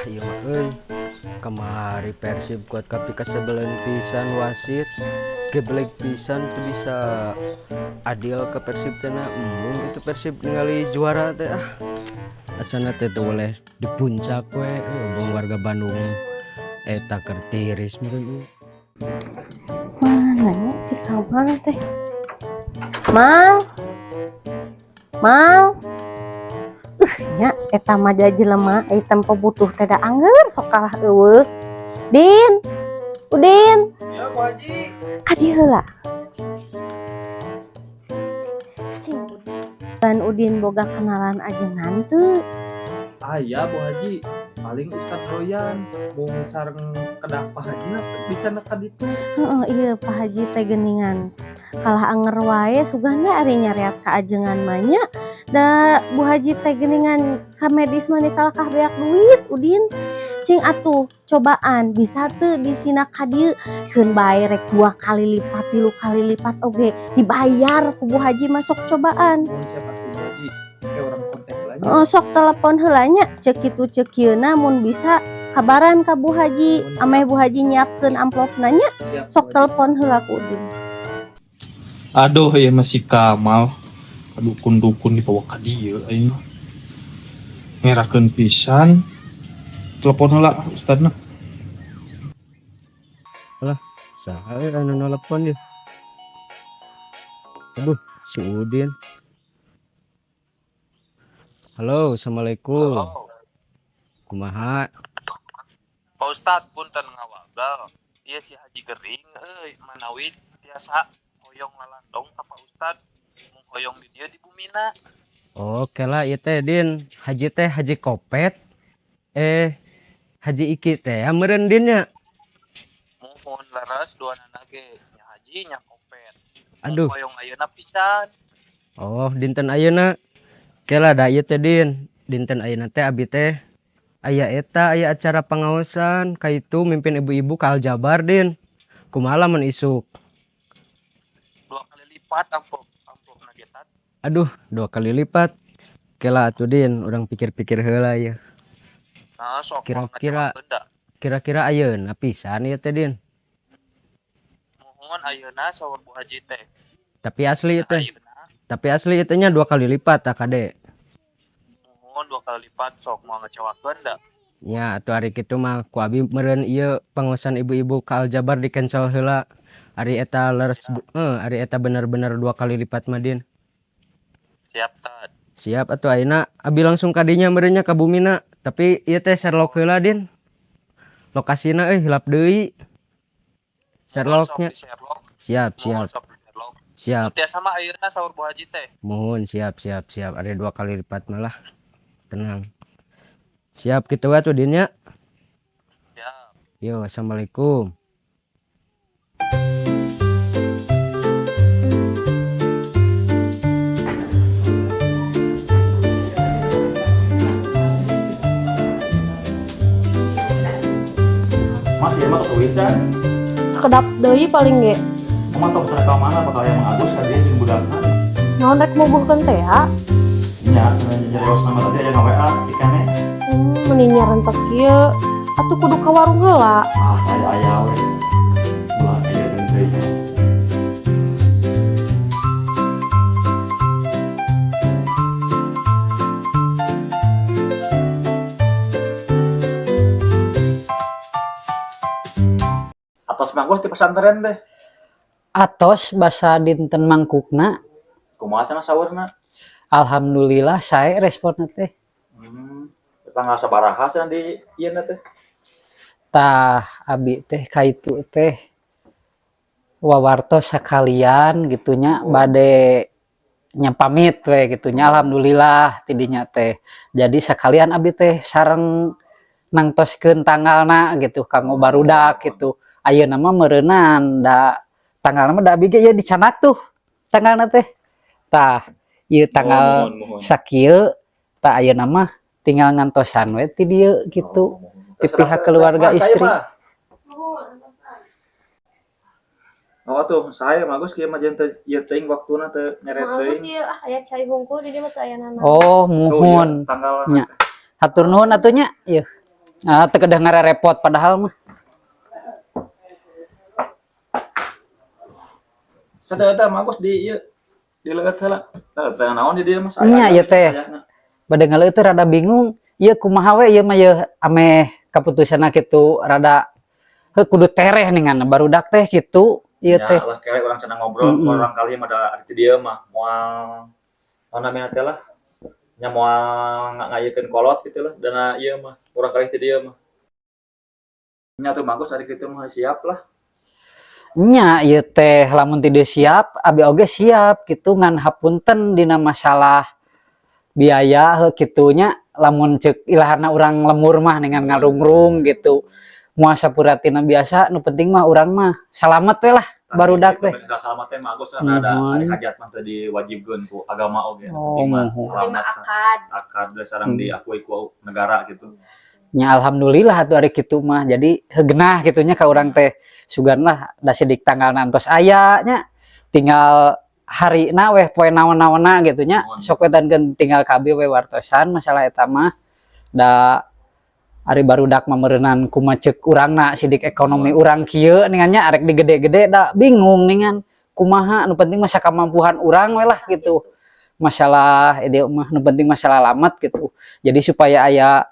Iya mah kemari Persib kuat ketika sebelum pisan wasit geblek pisan tuh bisa adil ke Persib tena itu Persib ningali juara teh asana teh tuh boleh di puncak we bang warga Bandung eta kertiris meureun. Mana si Kamal teh? Mal, mal. Nya eta mah da jelema tempo butuh teh da angger sok kalah eueuh. Din, Udin. Ya, Bu Haji. Kadieu heula. Cing. Dan Udin boga kenalan ajengan teu? Ya, Bu Haji. Paling Ustadz Royan mau sareng kedah Pak Haji bicara ka ditu. Heeh, iya Pak Haji teh geuningan. Kalah anger wae sugana ari nyareat ka ajengan mah nya. Da Bu Haji teh geuningan ka medis mah kalakah beak duit Udin. Cing atuh cobaan bisa teu di sina ka dieu keun bae rek 2 kali lipat 3 kali lipat oge dibayar ku Bu Haji masuk cobaan. Mun siapa tuh Bu Haji? Kayak orang kontak lagi. Oh, sok telepon heula nya ceuk kitu ceuk kieu na mun bisa kabaran ka Bu Haji ameh Bu Haji nyiapkeun amplopna nya sok telepon heula ku Udin. Aduh, ya masih Kamal. Dukun-dukun dibawa ka dieu ayeuna. Ngerakeun pisan. Telepon heula Ustadna. Saha anu nelpon dia. Aduh, si Udin. Halo, assalamualaikum. Halo, Kumaha? Pak Ustad punten ngawagal. Ieu si Haji Gering manawi biasa hoyong lalandong ka Pak Ustad. Mung hoyong di dieu di Bumina. Oke lah, ieu teh Din. Haji teh Haji Kopet. Haji Iki teh meureun Din nya. Muhun leres duanana ge nya Haji nya Kopet. Aduh. Mung hoyong ayeuna pisan. Oh, dinten ayeuna. Oke lah da ieu teh Din. Dinten ayeuna teh abi teh aya acara pengaosan kaitu mimpin ibu-ibu ka Aljabar Din. Kumaha lamun isuk? 2 kali lipat amplopna ge tat. Aduh, 2 kali lipat. Oke lah atuh Din, urang pikir-pikir heula ya. Nah, sok Kira-kira- ngecewakeun da. Kira-kira ayeuna pisan ieu teh Din. Muhun ayeuna saur Bu Haji teh. Tapi asli teh. Ayeuna Tapi asli itu nya 2 kali lipat tak Kade. muhun 2 kali lipat sok moal ngecewakeun da. Nya atuh ari kitu mah ku abi meureun ieu pengosan ibu-ibu ka Aljabar di cancel heula. Ari eta leres ari eta bener-bener 2 kali lipat mah Din. Siap tat. Siap atuh ayeuna abi langsung ka dinya meureun nya ka Bumina. Tapi ieu teh Sherlock heula Din. Lokasina hilap deui. Sherlocknya. Sherlock. Siap, Muhun siap. sok di Sherlock. Siap. Tiasa sama ayeuna saur Bu Haji teh. Mohon siap. Ada 2 kali lipat malah. Tenang. Siap gitu atuh Din nya. Ya. Yo, assalamualaikum. Mas, ya mah tulis kan? Sekedap deui paling ge. Mama tong sana ka mana bakal yang Agus ka dia jeung budakan. Naon rek mubuhkeun teh ya? Nya, nyarios nama tadi aya WA cikane. Meni nyarentek kieu atuh kudu ka warung heula. Saya aya we. Ulah aya deui. Atos mangguh ti pesantren teh. Atos basa dinten mangkukna. Kumaha cenah saurna? Alhamdulillah sae responna teh. Tanggal sabaraha cenah di ieu teh? Tah abi teh kaitu teh wawartos sakalian gitunya bade nyapamit we gitunya alhamdulillah tidinya teh. Jadi sakalian abi teh sareng nangtoskeun tanggalna gitu kanggo barudak gitu. Ayeuna mah meureunan da tanggalna mah da abi ge ya dicanak tuh tanggalna teh. Tah ieu tanggal sakieu tah ayeuna mah tinggal ngantosan we ti dieu gitu. Di pihak keluarga istri. Oh tuh, saya bagus kieu mah jeung teu ieu teuing waktuna teu nyeret teuing. ieu aya cai hungkul di dieu mah teu aya nana. Oh, muhun. Tanggal Nya. Hatur nuhun atuh nya. Ieu. teu kedah ngarepot padahal mah. Sada eta mah Bos di ieu di leueut heula. Teu naon di dieu Mas. Nya ieu teh. Bade ngaleueut teh rada bingung. Ieu kumaha we ieu mah ieu ame kaputusanna kitu rada kudu tereh ningan barudak teh kitu ieu teh. Ya lah kere urang cenah ngobrol orang kali mah da ari dieu mah moal namanya teh lah. Nya moal ngayekeun kolot gitu lah dana ieu mah urang kali teh dieu mah. Nya tuh bagus ari kitu mah siap lah. Nya ieu teh lamun teu siap abi oge siap kitu ngan hapunten dina masalah biaya heuh kitu nya lamun ceuk ilahana urang lemur mah dengan ngarungrung gitu. Moal sapuratina biasa nu penting mah urang mah salamet we lah barudak teh. Salamet teh mah bagus kan ada ari hajat mah teh diwajibkeun ku agama oge. Oh, Salamet akad sareng diakui ku negara gitu. Nya alhamdulillah atuh ari kitu mah jadi heugenah kitunya ka urang teh sugan lah da sidik tanggal nantos aya nya tinggal harina weh poe naon-naonna gitu nya sok wedankeun tinggal kabeh we wartosan masalah eta mah da ari barudak mah meureunnan kumaha ceuk urangna sidik ekonomi urang kieu ningannya arek digede-gede da bingung ningan kumaha nu penting mah sakamampuan urang we lah gitu masalah ieu mah nu penting masalah lamat gitu jadi supaya aya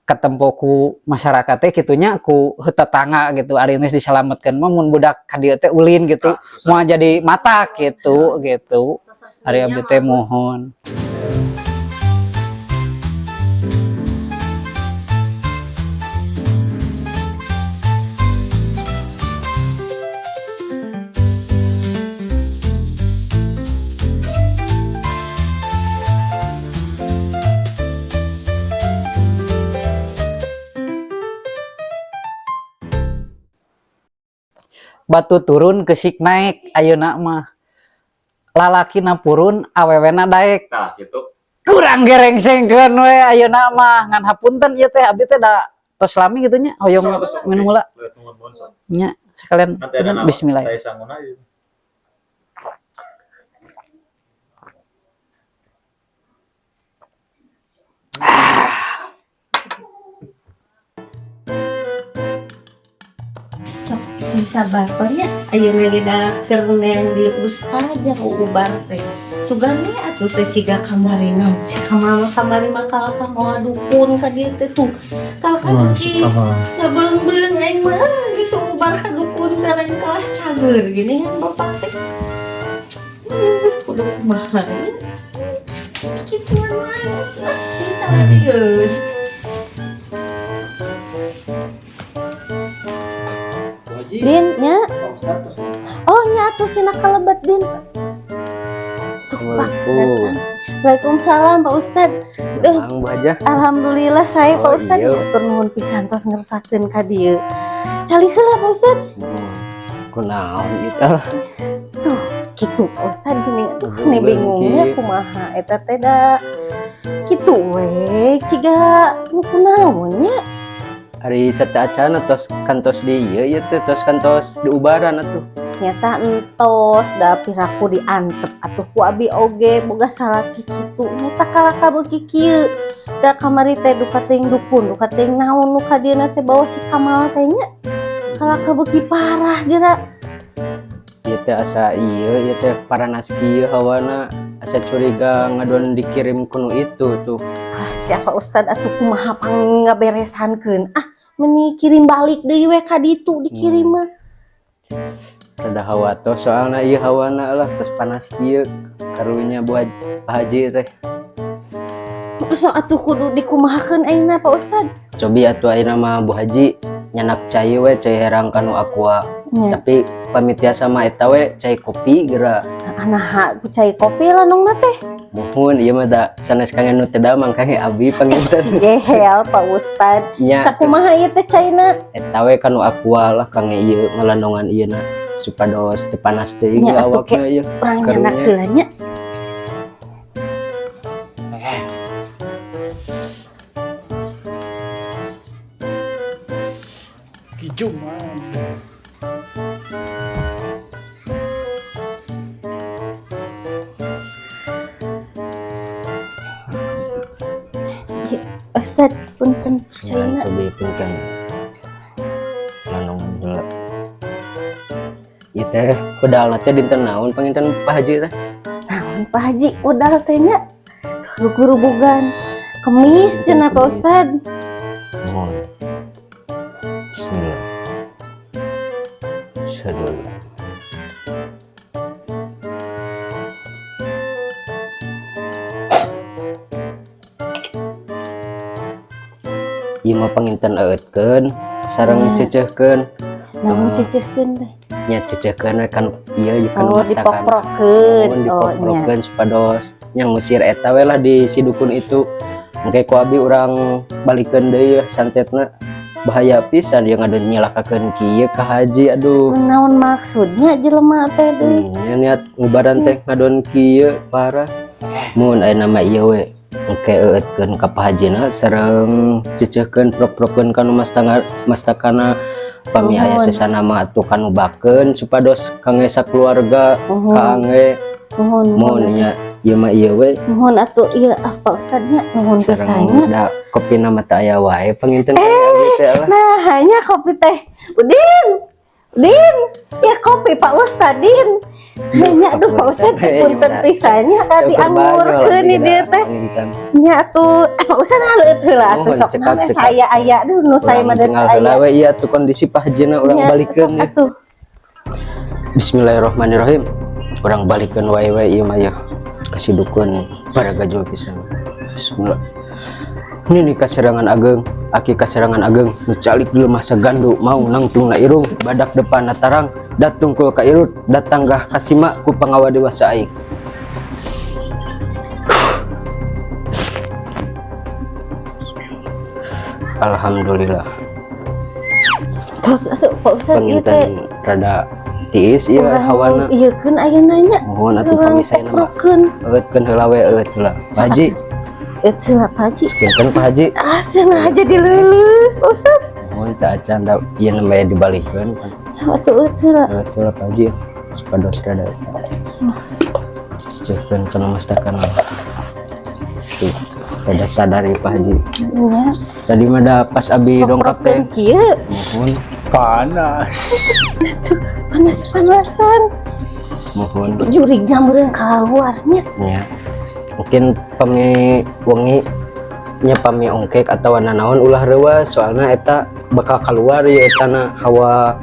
katempo ku masyarakat teh kitunya ku tetangga gitu ari geus disalametkeun mah mun budak ka dieu teh ulin gitu moal jadi matak gitu gitu ari abdi teh mohon. Batu turun kesik naik ayeuna mah lalakina purun awewena daek Nah gitu. kurang gerengsengkeun we ayeuna mah ngan hapunten ieu teh abdi teh da tos lami gitu nya hoyong minum heula nya sekalian bismillah. Sabar nya ayeuna didakeun yang di ustad yang ubar teh sugane atuh teh ciga kamarina si kamari mah kalakah moal dukun ka dieu teh tuh kalakah beuki ngabeung-beung aing mah geus ubar ka dukun kareng kalah cager gini kan bapak teh kudu kumaha kituan wae bisa dieun. Din, nya. Oh, nya atuh sina kalebet Din. Tuh, Pak. Waalaikumsalam Pak Ustad. Bang Baja. Alhamdulillah saya Pak Ustad atur nuhun pisan tos ngersakeun ka dieu. Cali heula Pak Ustad. Kunaon eta? Tuh, kitu Pak Ustad gini. Aduh, ini bingungnya kumaha eta teh da kitu we ciga nu kunaon nya. Ari sateuacan tos kantos di ieu ieu teh tos kantos di ubaran atuh. Nyata entos da piraku diantep atuh ku abi oge boga salaki kitu nyata kalaka beuki kieu da kamari teh duka teuing dukun duka teuing naon nu ka dieu teh bawa si Kamal teh nya kalaka beuki parah geura Ieu teh asa ieu teh paranas kieu hawana asa curiga ngaduan dikirim kuno itu tuh. Siapa Ustad atuh kumaha pangaberesankeun meni kirim balik deui we ka ditu dikirim mah. Rada hawa tos soalna ieu hawana lah tos panas kieu karunya buat Pak Haji teh. So atuh kudu dikumahakeun ayeuna Pak Ustad. Cobi atuh ayeuna mah Bu Haji nyanak cai we cai herang kanu aqua. Tapi pamitia sama eta we cai kopi geura. Nah, ku cai kopi lanungna teh. Muhun ieu mah da sanes kangen nu teh da mangkanya abi panginten. Gehel Pak Ustad. Sakumaha ieu teh caina? Eta we kanu aqua lah kange ieu ngalandongan ieu na supados teu panas teuing awakna ieu. Urang nyanak heula nya. Kijum Ustad punten punten percayana. Ngan dipikeun lanung heula. Ieu teh pedalna teh dinten naon panginten Pak Haji teh? Naon Pak Haji modal teh nya. Rugu-rugugan. Kemis cenah Pak Ustad. Mohon. Bismillah. Syadul. Ieu mah panginten eutkeun sareng cecehkeun. Namun cecehkeun teh. Nya cecehkeun we kan ieu kan Oh mastakan. dipoprokeun. Mohon Oh nya. dipoprokeun supados yang ngusir eta we lah di si dukun itu. Engke ku abi urang balikeun deui santetna. Bahaya pisan yang ada nyelakakeun kieu ka Haji aduh. Naon maksudnya jelema teh deui? Nya niat ngubaran teh ngadon kieu parah. Mun aya nama ieu we engke eutkeun ka Pak Hajina sareng cecehkeun prok-prokkeun kanu mastakana pami aya Mohon. sesana mah atuh kanu bakeun supados kangge sakeluarga kangge Mohon. mun nya ieu mah ieu we Mohon atuh ieu Pak Ustadnya nuhun sareng pisahnya. da kopi nama teh aya wae panginten abi teh lah. Nah, hanya kopi teh. Udin, ya kopi Pak Ustadin. Hanya aduh Pak Ustad punten pisahnya tadi angurkeun di dieu teh. Nya atuh Pak Ustad haleuit heula atuh Mohon, sok cekap, nana cekap. saya aya aduh nu saya mah tinggal aya. heula we ieu atuh kondisi Pak Hajina urang Nya, balikeun sok ya. atuh. Bismillahirrahmanirrahim. Urang balikeun wae ieu mah ya. Kasih dukun baraga jua pisan. Bismillah. Ini kaserangan ageng, aki kaserangan ageng, nu calik di lemah sagandu mau nangtung na irung, badak depan na tarang, datung ku ka irut, datang gah kasima ku pangawa dewasa aing. Alhamdulillah. Pak Ustad ieu teh Panginten rada tiis ieu hawana. ieu keun aya nanya. Mohon atuh Urang pamisahna mah. poprokeun. Eutkeun heula we eut heula. Pak Haji, Itu lah Pak Haji. pinten Pak Haji. Ah, cenah aja dileuleus Pak Ustad. Mohon tak acanda ieu namanya dibalikeun. Sok atuh eueuh lah. Eut heula Pak Haji. Sepados dada. Cekeun kana mastakan. Tuh, pada sadari Pak Haji. Nya. Tadi mah da pas abi dongkap teh. Poprokeun kieu Mohon, panas-panasan. mohon. Jurigna meureun kaluarnya. Ya. Mungkin pami wengi nya pami ongkek atau nanaon ulah rewas soalna eta bakal keluar ya etana hawa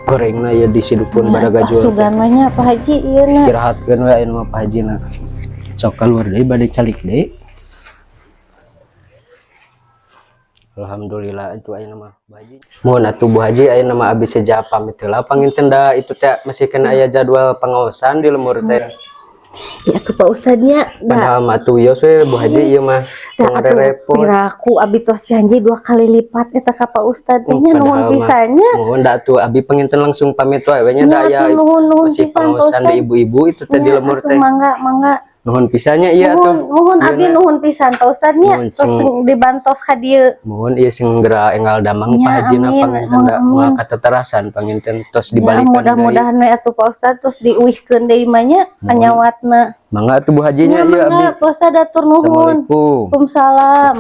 gorengna ya di si dukun baraga jual. Sugan mah nya Pak Haji ieu na. Istirahatkeun we anu mah Pak Hajina. Sok keluar deui bade calik deui. Alhamdulillah itu aya nama Bu Haji. Mun atuh Bu Haji aya nama abi seja pamit heula panginten da itu teh masih kena aya jadwal pengaosan di lemur teh. Ya tuh Pak Ustadnya da Padahal mah tuh yos we Bu Haji ieu mah da atuh repot. piraku abi tos janji 2 kali lipat eta ka Pak Ustad teh nya Padahal nuhun mah pisannya. Mohon da atuh abi panginten langsung pamit wae we nya da Nya aya atuh nuhun masih pisan Pak pengaosan Ustad. di ibu-ibu itu teh di Nya lemur atuh teh. mangga. Nuhun pisannya iya Nuhun atuh. nuhun Iya, abi na. nuhun pisan Pak Ustadnya Nuhun, terus cing. dibantos ka dieu. Mohon ieu sing geura enggal damang Nya, Pak Hajina amin. panginten da Amin. moal kateterasan panginten tos Ya dibalikeun deui. mudah-mudahan we atuh Pak Ustad terus diuihkeun deui mah nya kanyawatna. Mangga atuh Bu Nya Hajinya ieu abi. mangga Pak Ustad atur nuhun. Assalamualaikum. Waalaikumsalam.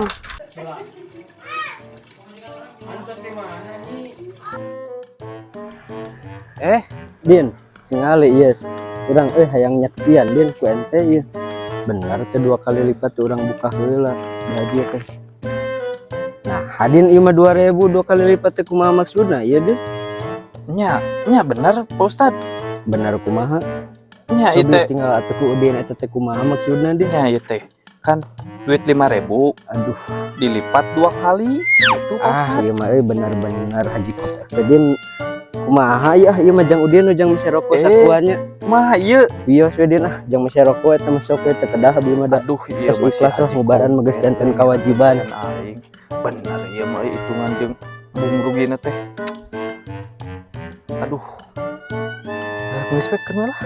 Din, tingali yes. Urang hayang nyaksian Din ku ente ieu. Benar teh 2 kali lipat tuh urang buka heula. Haji teh. Nah, hadin ieu mah 2000 2 kali lipat teh kumaha maksudna ieu Din? Nya bener Pak Ustad. Benar kumaha? Nya Cobi itu tinggal atuh ku Udin eta teh kumaha maksudna Din? nya ieu teh kan duit 5.000 Aduh, dilipat 2 kali itu Pak Ustad. ieu mah benar-benar haji koper. Teh Din kumaha ya ieu mah jang Udin jang mese rokok sakuannya. Mah ieu Wios we Din jang mese rokok eta mah sok we teh kedah abi mah da. aduh ieu Terus ikhlas terus ngubaran mah geus janten kewajiban. aing. Bener ieu mah hitungan jeung bung rugina teh. Aduh. Geus we lah.